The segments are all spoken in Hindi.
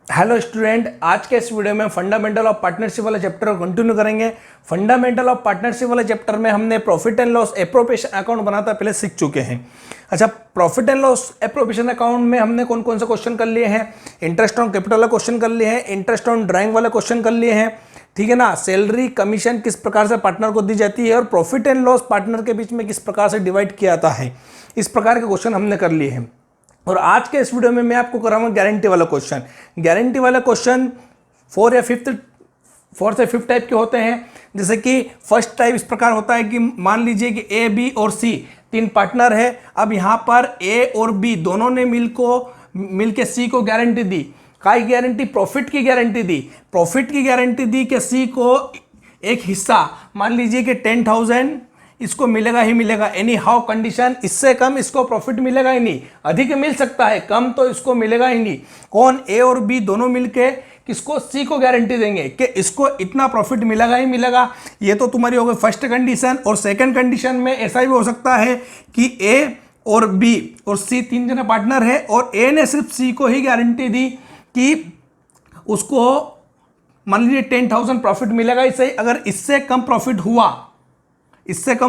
हेलो स्टूडेंट, आज के इस वीडियो में फंडामेंटल ऑफ पार्टनरशिप वाले चैप्टर को कंटिन्यू करेंगे। फंडामेंटल ऑफ पार्टनरशिप वाले चैप्टर में हमने profit and loss appropriation account बनाता पहले सीख चुके हैं। अच्छा, profit and loss appropriation account में हमने कौन कौन से क्वेश्चन कर लिए हैं? इंटरेस्ट ऑन कैपिटल वाले क्वेश्चन कर लिए हैं, इंटरेस्ट ऑन ड्राइंग वाले क्वेश्चन कर लिए हैं, ठीक है ना। सैलरी कमीशन किस प्रकार से पार्टनर को दी जाती है और प्रॉफिट एंड लॉस पार्टनर के बीच में किस प्रकार से डिवाइड किया जाता है, इस प्रकार के क्वेश्चन हमने कर लिए हैं। और आज के इस वीडियो में मैं आपको कराऊंगा गारंटी वाला क्वेश्चन। गारंटी वाला क्वेश्चन 4 से 5 टाइप के होते हैं। जैसे कि फर्स्ट टाइप इस प्रकार होता है कि मान लीजिए कि ए, बी और सी 3 पार्टनर है। अब यहाँ पर ए और बी दोनों ने मिलके सी को गारंटी दी। काय गारंटी? प्रॉफिट की गारंटी दी। प्रॉफिट की गारंटी दी कि सी को एक हिस्सा, मान लीजिए कि 10,000 इसको मिलेगा ही मिलेगा, एनी हाउ कंडीशन। इससे कम इसको प्रॉफिट मिलेगा ही नहीं, अधिक मिल सकता है, कम तो इसको मिलेगा ही नहीं। कौन? ए और बी दोनों मिलके किसको? सी को गारंटी देंगे कि इसको इतना प्रॉफिट मिलेगा ही मिलेगा। ये तो तुम्हारी हो गई फर्स्ट कंडीशन। और सेकंड कंडीशन में ऐसा भी हो सकता है कि ए और बी और सी 3 जने पार्टनर है और ए ने सिर्फ सी को ही गारंटी दी कि उसको मान लीजिए 10,000 प्रॉफिट मिलेगा ही सही। अगर इससे कम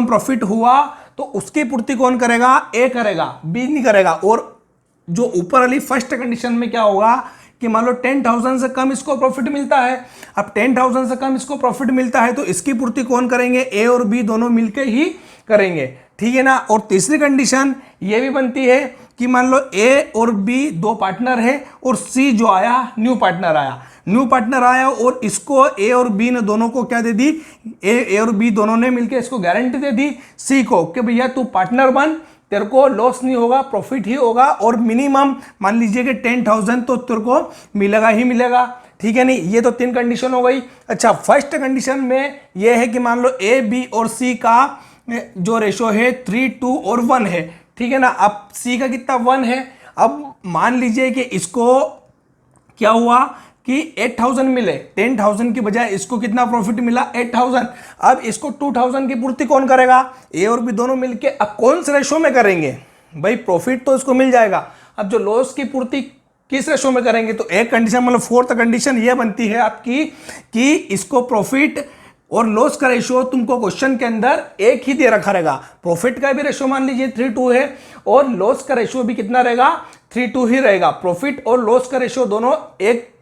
प्रॉफिट हुआ तो उसकी पूर्ति कौन करेगा? ए करेगा, बी नहीं करेगा। और जो ऊपर वाली फर्स्ट कंडीशन में क्या होगा कि मान लो 10,000 से कम इसको प्रॉफिट मिलता है। अब 10,000 से कम इसको प्रॉफिट मिलता है तो इसकी पूर्ति कौन करेंगे? ए और बी दोनों मिलकर ही करेंगे, ठीक है ना। और तीसरी कंडीशन ये भी बनती है कि मान लो ए और बी 2 पार्टनर है और सी जो आया न्यू पार्टनर आया और इसको ए और बी ने दोनों को क्या दे दी? ए और बी दोनों ने मिलकर इसको गारंटी दे दी सी को कि भैया तू पार्टनर बन, तेरे को लॉस नहीं होगा, प्रॉफिट ही होगा और मिनिमम मान लीजिए कि 10,000 तो तेरे को मिलेगा ही मिलेगा, ठीक है नहीं। ये तो 3 कंडीशन हो गई। अच्छा, फर्स्ट कंडीशन में ये है कि मान लो ए, बी और सी का जो रेशो है 3, 2 और 1 है, ठीक है ना। अब सी का कितना? 1 है। अब मान लीजिए कि इसको क्या हुआ कि 8,000 मिले, 10,000 की बजाय इसको कितना प्रॉफिट मिला? 8,000। अब इसको 2,000 की पूर्ति कौन करेगा? ए और बी दोनों मिलके। अब कौन से रेशो में करेंगे भाई? प्रॉफिट तो इसको मिल जाएगा, अब जो लॉस की पूर्ति किस रेशो में करेंगे? तो एक कंडीशन मतलब फोर्थ कंडीशन ये बनती है आपकी कि इसको प्रॉफिट और लॉस का रेशो तुमको क्वेश्चन के अंदर एक ही दे रखा रहेगा। प्रॉफिट का भी रेशो मान लीजिए 3:2 है और लॉस का रेशो भी कितना रहेगा? 3:2 ही रहेगा। प्रॉफिट और लॉस का रेशो दोनों एक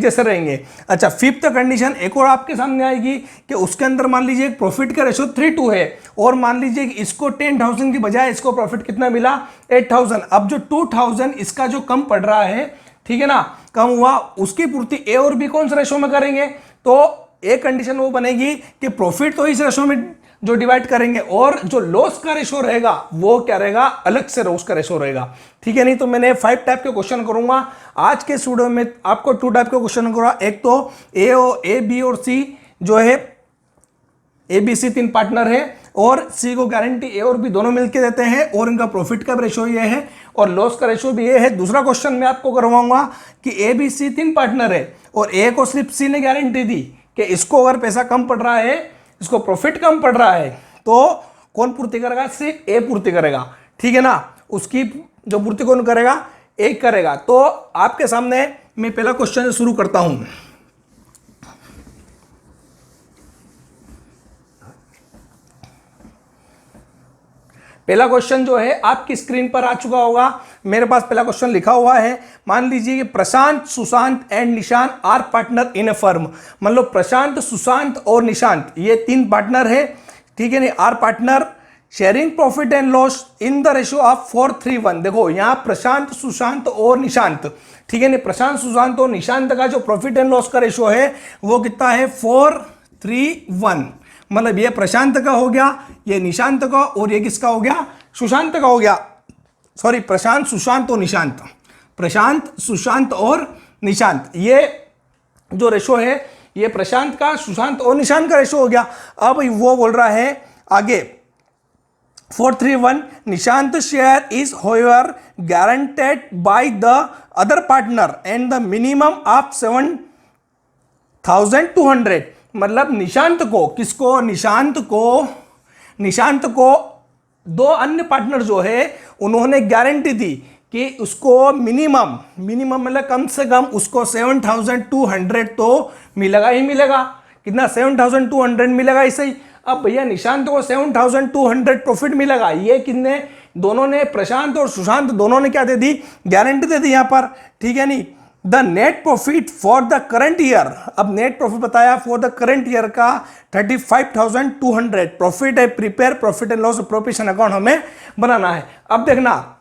जैसे रहेंगे। अच्छा, फिफ्थ कंडीशन एक और आपके सामने आएगी कि उसके अंदर मान लीजिए प्रॉफिट का रेशो 3:2 है और मान लीजिए कि इसको 10,000 की बजाय इसको प्रॉफिट कितना मिला? 8,000। अब जो 2,000 इसका जो कम पड़ रहा है, ठीक है ना, कम हुआ, उसकी पूर्ति ए और बी कौन से रेशो में करेंगे? तो एक कंडीशन वो बनेगी कि प्रॉफिट तो इस रेशो में जो डिवाइड करेंगे और जो लॉस का रेशो रहेगा वो क्या रहेगा? अलग से लॉस का रेशो रहेगा, ठीक है नहीं। तो मैंने 5 टाइप के क्वेश्चन करूंगा आज के वीडियो में। आपको 2 टाइप के क्वेश्चन करूंगा। एक तो ए, बी और सी जो है ए, बी, सी 3 पार्टनर है और सी को गारंटी ए और बी दोनों मिलकर देते हैं और इनका प्रॉफिट का रेशो ये है और लॉस का रेशो भी ये है। दूसरा क्वेश्चन मैं आपको करवाऊंगा कि ए, बी, सी 3 पार्टनर है और ए को सिर्फ सी ने गारंटी दी कि इसको अगर पैसा कम पड़ रहा है, इसको प्रॉफिट कम पड़ रहा है, तो कौन पूर्ति करेगा? सिर्फ ए पूर्ति करेगा, ठीक है ना। उसकी जो पूर्ति कौन करेगा? ए करेगा। तो आपके सामने मैं पहला क्वेश्चन शुरू करता हूं। पहला क्वेश्चन जो है आपकी स्क्रीन पर आ चुका होगा। मेरे पास पहला क्वेश्चन लिखा हुआ है। मान लीजिए कि Prashant, Sushant and Nishant are partner in a firm. मान लो प्रशांत, सुशांत और निशांत ये 3 पार्टनर है, ठीक है नहीं, are partner sharing profit and loss in the ratio of 4:3:1। देखो यहाँ प्रशांत, सुशांत और निशांत, ठीक है नहीं, प्रशांत, सुशांत और निशांत का जो प्रॉफिट एंड लॉस का रेशो है वो कितना है? 4:3:1। मतलब ये प्रशांत का हो गया, ये निशांत का, और ये किसका हो गया? सुशांत का हो गया। सॉरी, प्रशांत, सुशांत और निशांत, प्रशांत, सुशांत और निशांत, ये जो रेशो है ये प्रशांत का, सुशांत और निशांत का रेशो हो गया। अब वो बोल रहा है आगे 4:3:1 Nishant share is however guaranteed by the other partner and the minimum of 7,200। मतलब निशांत को, किसको? निशांत को 2 अन्य पार्टनर जो है उन्होंने गारंटी दी कि उसको मिनिमम मतलब कम से कम उसको 7,200 तो मिलेगा ही मिलेगा। कितना? 7,200 मिलेगा इसे ही। अब भैया निशांत को 7,200 प्रॉफिट मिलेगा, ये कितने दोनों ने, प्रशांत और सुशांत दोनों ने क्या दे दी? गारंटी दे दी यहाँ पर, ठीक है नहीं। The net profit for the current year, अब नेट प्रॉफिट बताया फॉर द करंट ईयर का 35,200 प्रॉफिट है। Prepare profit and loss provision account हमें बनाना है। अब देखना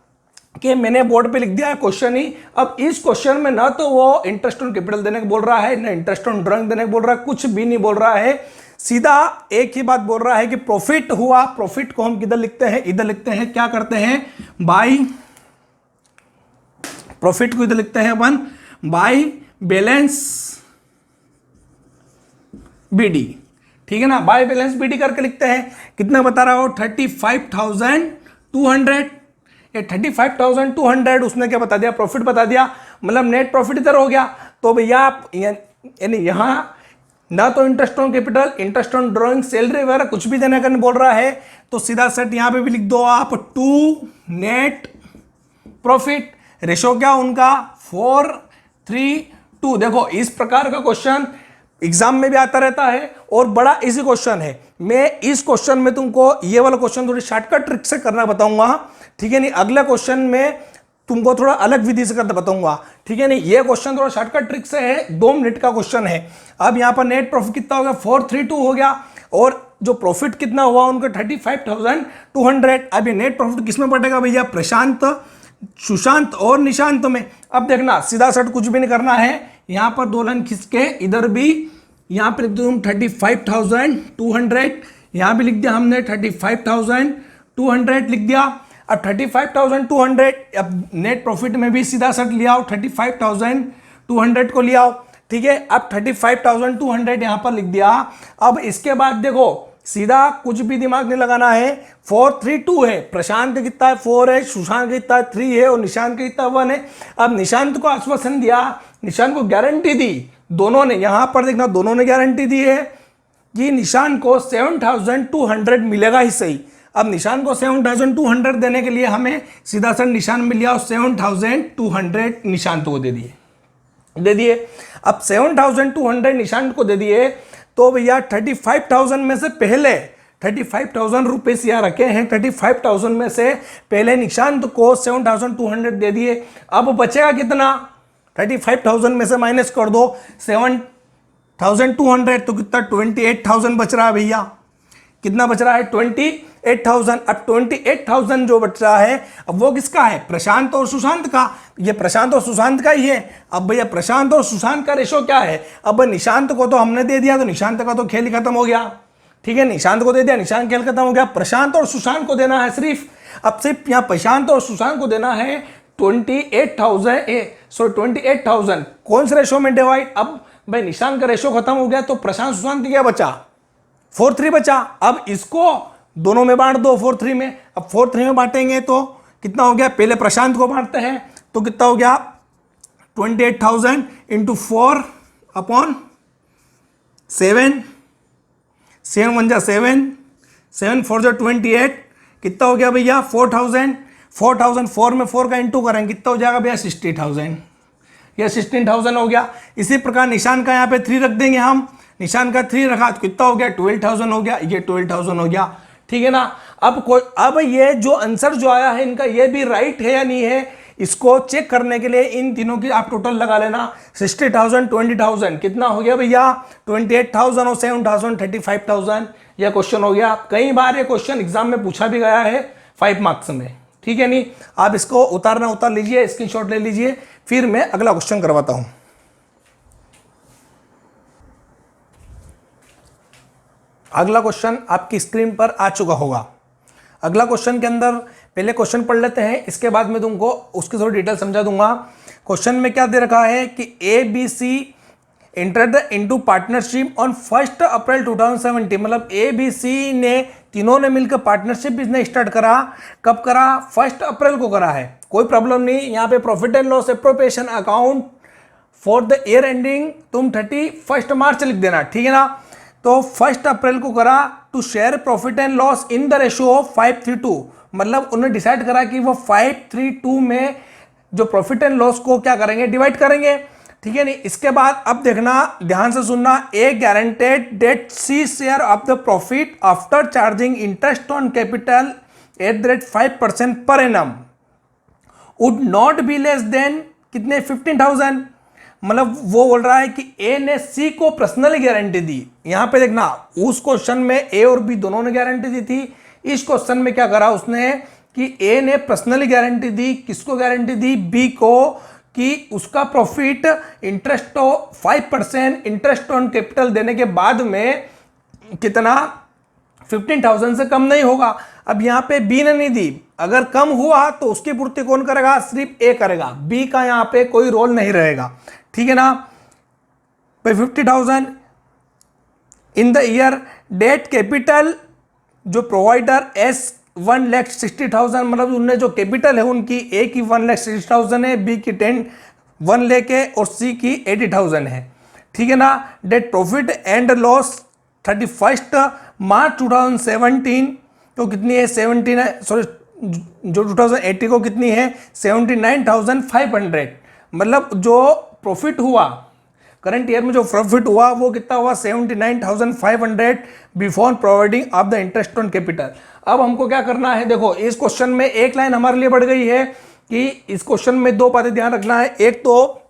कि मैंने बोर्ड पे लिख दिया है क्वेश्चन ही। अब इस क्वेश्चन में ना तो वो इंटरेस्ट ऑन कैपिटल देने को बोल रहा है, ना इंटरेस्ट ऑन ड्राइंग देने को बोल रहा है, कुछ भी नहीं बोल रहा है। सीधा एक ही बात बोल रहा है कि प्रॉफिट हुआ। प्रॉफिट को हम किधर लिखते हैं? इधर लिखते हैं। क्या करते हैं? बाई, प्रॉफिट को इधर लिखते हैं अपन बाई बैलेंस बीडी, ठीक है ना। बाई बैलेंस बीडी करके लिखते हैं। कितना बता रहा हो? 35,200। ये 35,200 उसने क्या बता दिया? प्रॉफिट बता दिया, मतलब नेट प्रॉफिट इधर हो गया। तो भैया यानी यहां ना तो interest on capital, interest on drawing, salary वगैरह कुछ भी देने का नहीं बोल रहा है। तो सीधा सेट यहां पे भी लिख दो आप 2 नेट प्रॉफिट। रेशो क्या उनका? 4:3:2। देखो इस प्रकार का क्वेश्चन एग्जाम में भी आता रहता है और बड़ा इजी क्वेश्चन है। मैं इस क्वेश्चन में तुमको ये वाला क्वेश्चन थोड़ी शॉर्टकट ट्रिक से करना बताऊंगा, ठीक है नहीं। अगले क्वेश्चन में तुमको थोड़ा अलग विधि से करना बताऊंगा, ठीक है नहीं। ये क्वेश्चन थोड़ा शॉर्टकट ट्रिक से है, 2 मिनट का क्वेश्चन है। अब यहां पर नेट प्रॉफिट कितना हो गया? 432 हो गया, और जो प्रॉफिट कितना हुआ उनका 35,200। अब ये नेट प्रॉफिट किसमें बटेगा भैया? प्रशांत, सुशांत और निशांत में। अब देखना सीधा सट कुछ भी नहीं करना है, यहां पर 2 लाइन खींच के इधर भी यहां पर लिख दो 35,200, यहां भी लिख दिया हमने 35,200 लिख दिया। अब 35,200, अब नेट प्रॉफिट में भी सीधा सट लिया आओ 35,200 को लिया आओ, ठीक है। अब 35,200 यहां पर लिख दिया। अब इसके बाद देखो सीधा कुछ भी दिमाग नहीं लगाना है, 432 है। प्रशांत का कितना है? 4 है, सुशांत का कितना है? 3 है, और निशांत का कितना 1 है। अब निशांत को आश्वासन दिया, निशांत को गारंटी दी, दोनों ने, यहां पर देखना दोनों ने गारंटी दी है कि निशांत को 7,200 मिलेगा ही सही। अब निशान को 7,200 देने के लिए हमें सीधा सा निशान मिल गया, 7,200 निशांत को दे दिए। अब 7,200 निशांत को दे दिए, तो भैया 35,000 में से पहले 35,000 रुपीज यहाँ रखे हैं, 35,000 में से पहले निशांत को 7,200 दे दिए। अब बचेगा कितना? 35,000 में से माइनस कर दो 7,200, तो कितना? 28,000 बच रहा है भैया। कितना बच रहा है? 28,000। अब 28,000 जो बच रहा है, अब वो किसका है? प्रशांत और सुशांत का। ये प्रशांत और सुशांत का ही है। अब भैया प्रशांत और सुशांत का रेशो क्या है? अब निशांत को तो हमने दे दिया, तो निशांत का तो खेल ही खत्म हो गया, ठीक है। निशांत को दे दिया, निशांत खेल खत्म हो गया। प्रशांत और सुशांत को देना है सिर्फ, अब सिर्फ यहाँ प्रशांत और सुशांत को देना है 28,000। कौन से रेशो में डिवाइड? अब भाई निशांत का रेशो खत्म हो गया, तो प्रशांत सुशांत क्या बचा? 4:3 बचा। अब इसको दोनों में बांट दो 4:3 में। अब 4:3 में बांटेंगे तो कितना हो गया? पहले प्रशांत को बांटते हैं, तो कितना हो गया? 28,000 इंटू 4/7, 7 1 जा 7, 7 4 जा 28, कितना हो गया भैया? 4,000। 4 में 4 का इंटू करेंगे, कितना हो जाएगा भैया? 60,000। यह 16,000 हो गया। इसी प्रकार निशान का यहाँ पे 3 रख देंगे हम, निशान का 3 रखा तो कितना हो गया? 12,000 हो गया। ये 12,000 हो गया, ठीक है ना। अब ये जो आंसर जो आया है इनका, ये भी राइट है या नहीं है, इसको चेक करने के लिए इन तीनों की आप टोटल लगा लेना। 60,000, 20,000, कितना हो गया भैया? 28,000 और 7,000, 35,000। यह क्वेश्चन हो गया। कई बार ये क्वेश्चन एग्जाम में पूछा भी गया है 5 मार्क्स में, ठीक है नहीं। आप इसको उतार लीजिए, स्क्रीनशॉट ले लीजिए, फिर मैं अगला क्वेश्चन करवाता हूं। अगला क्वेश्चन आपकी स्क्रीन पर आ चुका होगा। अगला क्वेश्चन के अंदर पहले क्वेश्चन पढ़ लेते हैं, इसके बाद मैं तुमको उसकी थोड़ी डिटेल समझा दूंगा। क्वेश्चन में क्या दे रखा है कि ABC entered into partnership on 1 अप्रैल 2017। मतलब ABC ने तीनों ने मिलकर पार्टनरशिप बिजनेस स्टार्ट करा। कब करा? 1 अप्रैल को करा है। कोई प्रॉब्लम नहीं, यहाँ पे profit and loss appropriation account for the year ending तुम 31 मार्च लिख देना, ठीक है ना। तो 1 अप्रैल को करा to share profit and loss in the ratio of 5:3:2। मतलब उन्होंने डिसाइड करा कि वो 5:3:2 में जो प्रॉफिट एंड लॉस को क्या करेंगे, डिवाइड करेंगे, ठीक है नहीं। इसके बाद अब देखना, ध्यान से सुनना, a guaranteed that C share of the profit after charging interest on capital at the rate 5% per annum would not be less than कितने, 15,000। मतलब वो बोल रहा है कि ए ने सी को पर्सनली गारंटी दी। यहां पे देखना, उस क्वेश्चन में ए और बी दोनों ने गारंटी दी थी, इस क्वेश्चन में क्या करा उसने कि ए ने पर्सनली गारंटी दी, किसको गारंटी दी, बी को, कि उसका profit interest 5% interest on capital देने के बाद में कितना, 15,000 से कम नहीं होगा। अब यहां पे बी ने नहीं दी, अगर कम हुआ तो उसकी पूर्ति कौन करेगा, सिर्फ ए करेगा, बी का यहां पे कोई रोल नहीं रहेगा, ठीक है ना भाई। 50,000 in the year debt capital, जो प्रोवाइडर एस 1,60,000, मतलब उनने जो कैपिटल है उनकी, ए की 1,60,000 है, बी की 1 लेके और सी की 80,000 है, ठीक है ना। डेट प्रॉफिट एंड लॉस 31 मार्च 2017 तो कितनी है, 17 है, सॉरी जो 2080 को कितनी है, 79,500। मतलब जो प्रॉफिट हुआ करंट ईयर में, जो प्रॉफिट हुआ वो कितना हुआ, 79,500 before providing of the interest on capital. अब हमको क्या करना है, देखो इस क्वेश्चन में एक लाइन हमारे लिए बढ़ गई है कि इस क्वेश्चन में दो बातें ध्यान रखना है। एक तो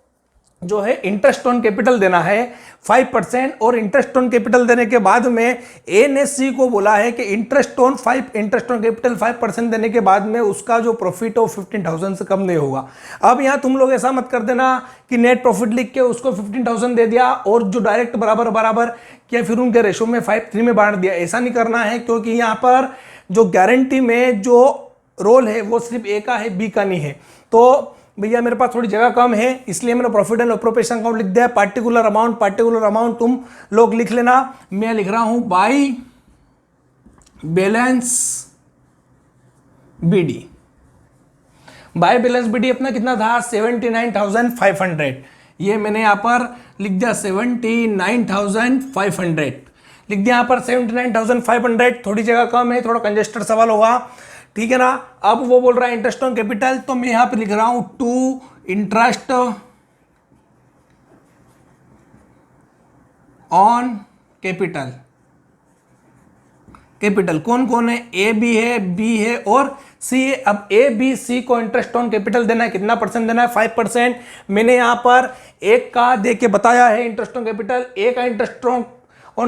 जो है इंटरेस्ट ऑन कैपिटल देना है 5%, और इंटरेस्ट ऑन कैपिटल देने के बाद में ए ने सी को बोला है कि इंटरेस्ट ऑन कैपिटल 5% देने के बाद में उसका जो प्रॉफिट हो 15,000 से कम नहीं होगा। अब यहां तुम लोग ऐसा मत कर देना कि नेट प्रॉफिट लिख के उसको 15,000 दे दिया और जो डायरेक्ट बराबर बराबर किया फिर उनके रेशो में 5:3 में बांट दिया, ऐसा नहीं करना है, क्योंकि यहां पर जो गारंटी में जो रोल है वो सिर्फ ए का है, बी का नहीं है। तो भैया मेरे पास थोड़ी जगह कम है, इसलिए मैंने प्रॉफिट एंड अप्रोप्रिएशन अकाउंट लिख दिया है। पार्टिकुलर अमाउंट तुम लोग लिख लेना, मैं लिख रहा हूं by balance BD. By balance BD अपना कितना था, 79,500। ये मैंने यहां पर लिख दिया 79,500 लिख दिया, यहां पर 79,500। थोड़ी जगह कम है, थोड़ा कंजेस्टेड सवाल होगा, ठीक है ना। अब वो बोल रहा है इंटरेस्ट ऑन कैपिटल, तो मैं यहां पे लिख रहा हूं to interest on capital. Capital कौन कौन है, ए बी है, बी है और सी है। अब ए बी सी को इंटरेस्ट ऑन कैपिटल देना है, कितना परसेंट देना है, 5%। मैंने यहां पर एक का दे के बताया है इंटरेस्ट ऑन कैपिटल, ए का इंटरेस्ट ऑन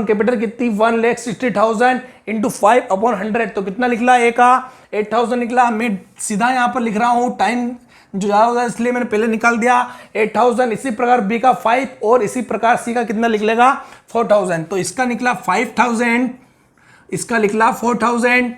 कैपिटल कितनी, 1,60,000 इंटू 5/100, तो कितना निकला, ए का 8,000 निकला। मैं सीधा यहां पर लिख रहा हूं, टाइम जो ज्यादा होगा इसलिए मैंने पहले निकाल दिया 8,000। इसी प्रकार बी का 5 और इसी प्रकार सी का कितना लिख लेगा, 4,000। तो इसका निकला 5,000, इसका निकला 4,000,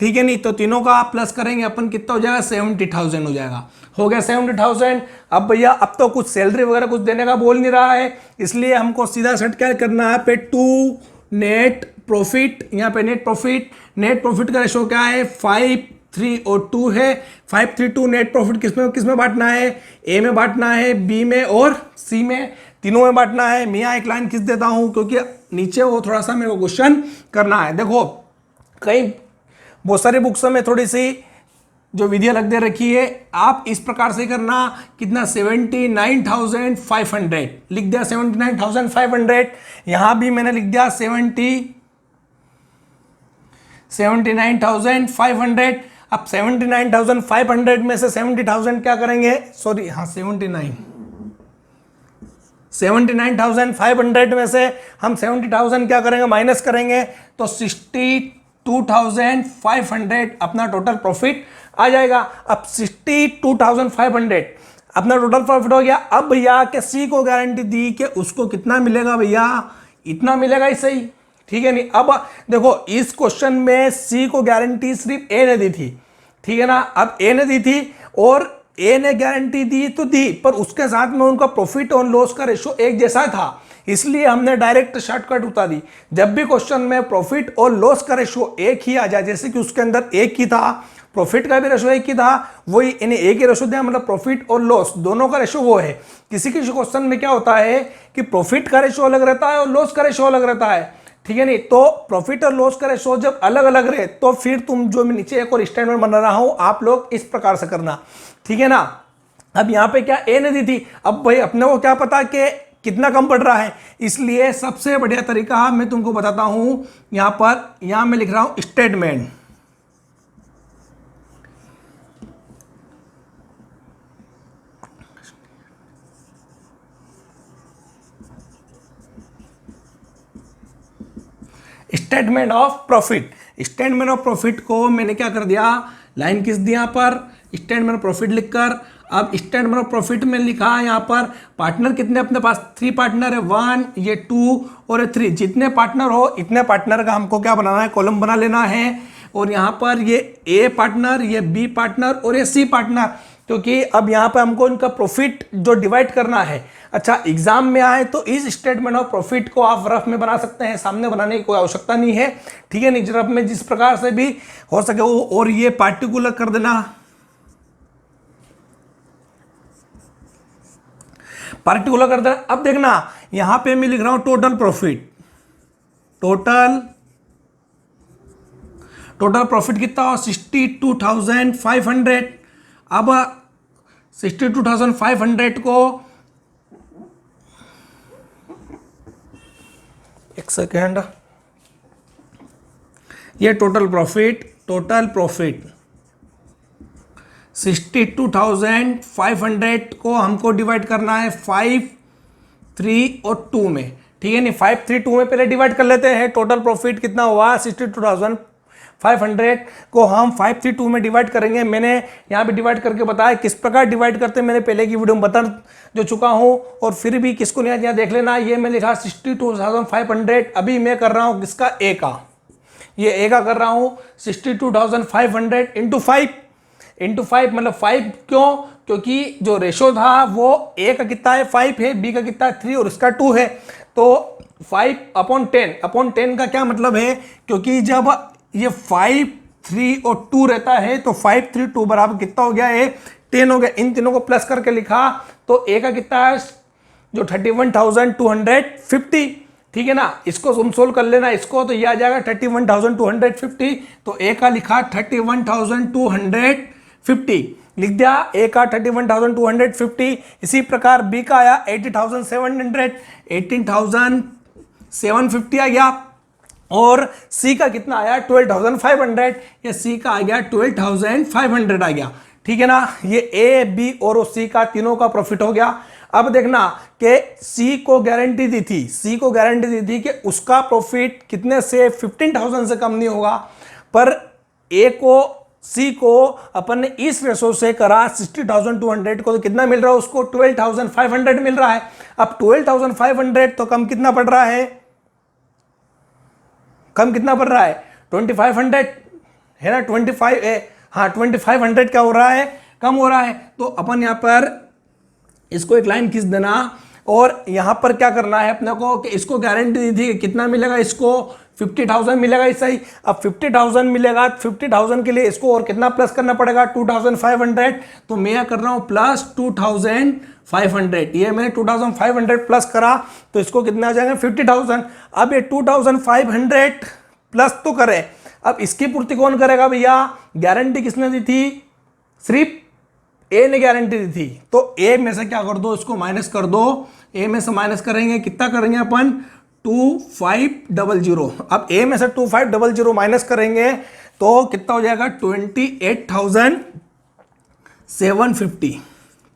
ठीक है नहीं। तो तीनों का प्लस करेंगे अपन, कितना हो जाएगा, 70,000 हो जाएगा। हो गया 70,000। अब भैया अब तो कुछ सैलरी वगैरह कुछ देने का बोल नहीं रहा है, इसलिए हमको सीधा सेट क्या करना है, पे टू नेट प्रॉफिट। यहाँ पे नेट प्रॉफिट का रेशो क्या है, 5, 3 और 2 है। 5, 3, 2 नेट प्रॉफिट किसमें बांटना है, ए में बांटना है, बी में और सी में, तीनों में बांटना है। मैं यहाँ एक लाइन खींच देता हूँ क्योंकि नीचे वो थोड़ा सा मेरे को क्वेश्चन करना है। देखो कई बहुत सारी बुक्स में थोड़ी सी जो विधि अलग दे रखी है, आप इस प्रकार से करना, कितना 79,500 लिख दिया, 79,500। यहां भी मैंने लिख दिया 79,500। अब 79,500 में से 70,000 क्या करेंगे, सॉरी हाँ 79,500 में से हम 70,000 क्या करेंगे, माइनस करेंगे, तो 62,500 अपना टोटल प्रॉफिट आ जाएगा। अब 62,500 अपना टोटल प्रॉफिट हो गया। अब भैया के सी को गारंटी दी कि उसको कितना मिलेगा, भैया इतना मिलेगा ही सही, ठीक है नहीं। अब देखो इस क्वेश्चन में सी को गारंटी सिर्फ ए ने दी थी, ठीक है ना। अब ए ने दी थी और ए ने गारंटी दी तो दी, पर उसके साथ में उनका प्रॉफिट और लॉस का रेशो एक जैसा था, इसलिए हमने डायरेक्ट शॉर्टकट उतार दी। जब भी क्वेश्चन में प्रॉफिट और लॉस का रेशो एक ही आ जाए, जैसे कि उसके अंदर एक ही था, प्रॉफिट का भी रेशो एक ही था, वही इन्हें एक ही रेशो दिया, मतलब प्रॉफिट और लॉस दोनों का रेशो वो है। किसी किसी क्वेश्चन में क्या होता है कि प्रॉफिट का रेशो अलग रहता है और लॉस का रेशो अलग रहता है, ठीक है नहीं। तो प्रॉफिट और लॉस का रेशो जब अलग अलग रहे तो फिर तुम जो मैं नीचे एक और स्टेटमेंट बना रहा हूं, आप लोग इस प्रकार से करना, ठीक है ना। अब यहाँ पे क्या ए ने दी थी, अब भाई अपने को क्या पता कि कितना कम पड़ रहा है, इसलिए सबसे बढ़िया तरीका मैं तुमको बताता हूं। यहां मैं लिख रहा हूं statement. Statement of profit. Statement of profit को मैंने क्या कर दिया, लाइन खींच दिया पर स्टेटमेंट ऑफ प्रॉफिट लिखकर। अब स्टेटमेंट ऑफ प्रॉफिट में लिखा है यहाँ पर पार्टनर कितने अपने पास, 3 पार्टनर है, 1 ये 2 और ये 3। जितने पार्टनर हो इतने पार्टनर का हमको क्या बनाना है, कॉलम बना लेना है। और यहाँ पर ये ए पार्टनर, ये बी पार्टनर और ये सी पार्टनर, क्योंकि अब यहाँ पर हमको इनका प्रॉफिट जो डिवाइड करना है। अच्छा, एग्जाम में आए तो इस स्टेटमेंट ऑफ प्रॉफिट को आप रफ में बना सकते हैं, सामने बनाने की कोई आवश्यकता नहीं है, ठीक है। नहीं, रफ में जिस प्रकार से भी हो सके वो, और ये पार्टिकुलर कर देना, पार्टिकुलर कर देना। अब देखना यहां पे मैं लिख रहा हूं टोटल प्रॉफिट। टोटल प्रॉफिट कितना हो, 62,500। अब 62,500 को, एक सेकेंड, ये टोटल प्रॉफिट 62,500 को हमको डिवाइड करना है 5, 3 और 2 में, ठीक है। नहीं, 5, 3, 2 में पहले डिवाइड कर लेते हैं। टोटल प्रॉफिट कितना हुआ, 62,500 को हम 5, 3, 2 में डिवाइड करेंगे। मैंने यहाँ पे डिवाइड करके बताया किस प्रकार डिवाइड करते हैं, मैंने पहले की वीडियो में बता जो चुका हूँ। और फिर भी किसको नहीं यहाँ देख लेना, ये मैं लिखा 62,500। अभी मैं कर रहा हूँ किसका, ए का, ये ए का कर रहा हूँ 62,500 इंटू 5 मतलब 5 क्यों, क्योंकि जो रेशो था वो ए का कितना है 5 है, बी का कितना है 3 और इसका 2 है। तो 5/10 का क्या मतलब है, क्योंकि जब ये 5, 3 और 2 रहता है तो 5, 3, 2 बराबर कितना हो गया, ये 10 हो गया। इन तीनों को प्लस करके लिखा तो ए का कितना है, जो 31,250, ठीक है ना। इसको तुम सोल्व कर लेना इसको, तो ये आ जाएगा 31,250। तो ए का लिखा 31,250 लिख दिया, ए का 31,250। इसी प्रकार बी का आया 18,750 आ गया। और सी का कितना आया 12,500, ये सी का आ गया 12,500 आ गया, ठीक है ना। ये ए, बी और सी का तीनों का प्रॉफिट हो गया। अब देखना कि सी को गारंटी दी थी कि उसका प्रॉफिट कितने से 15,000 से कम नहीं होगा, पर ए को, सी को अपन ने इस रेशो से करा 60,200 को, तो कितना मिल रहा है उसको 12,500 मिल रहा है। अब 12,500 तो कम कितना पड़ रहा है, 2,500 है ना, 2,500 क्या हो रहा है, कम हो रहा है। तो अपन यहाँ पर इसको एक लाइन खींच देना और यहां पर क्या करना है अपने को कि इसको गारंटी दी थी कि कितना मिलेगा, इसको 50,000 मिलेगा। ऐसा ही अब 50,000 मिलेगा, 50,000 के लिए इसको और कितना प्लस करना पड़ेगा 2,500। तो मैं क्या कर रहा हूं प्लस 2,500, ये मैंने 2,500 प्लस करा तो इसको कितना आ जाएगा 50,000। अब ये 2,500 प्लस तो करे, अब इसकी पूर्ति कौन करेगा भैया, गारंटी किसने दी थी, सिर्फ ए ने गारंटी दी थी। तो ए में से क्या कर दो, इसको माइनस कर दो। ए में से माइनस करेंगे, कितना करेंगे अपन 2,500। अब ए में से 2,500 माइनस करेंगे तो कितना हो जाएगा 28,750,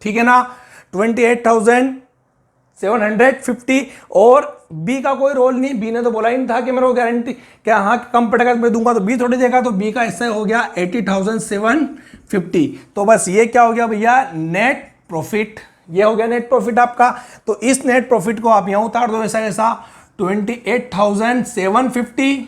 ठीक है ना, 28,750। और बी का कोई रोल नहीं, बी ने तो बोला ही नहीं था कि मेरे को गारंटी क्या हाँ कम पड़ेगा तो मैं दूंगा, तो बी थोड़ी देगा। तो बी का हिस्सा हो गया 80,750। तो बस ये क्या हो गया भैया, नेट प्रॉफिट, ये हो गया नेट प्रॉफिट आपका। तो इस नेट प्रॉफिट को आप यहां उतार दो ऐसा ऐसा 28,750,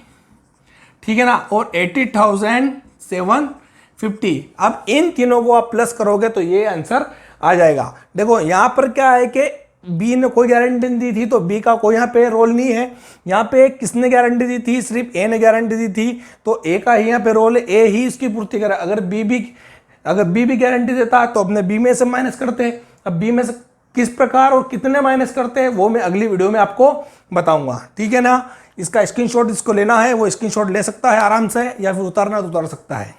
ठीक है ना, और 80,750। अब इन तीनों को आप प्लस करोगे तो ये आंसर आ जाएगा। देखो यहां पर क्या है कि बी ने कोई गारंटी नहीं दी थी तो बी का कोई यहाँ पे रोल नहीं है। यहाँ पे किसने गारंटी दी थी, सिर्फ ए ने गारंटी दी थी, तो ए का ही यहाँ पे रोल है, ए ही इसकी पूर्ति करे। अगर बी भी गारंटी देता तो अपने बी में से माइनस करते। अब बी में से किस प्रकार और कितने माइनस करते हैं वो मैं अगली वीडियो में आपको बताऊंगा, ठीक है ना। इसका स्क्रीनशॉट इसको लेना है वो स्क्रीनशॉट ले सकता है आराम से, या फिर उतारना तो उतार सकता है।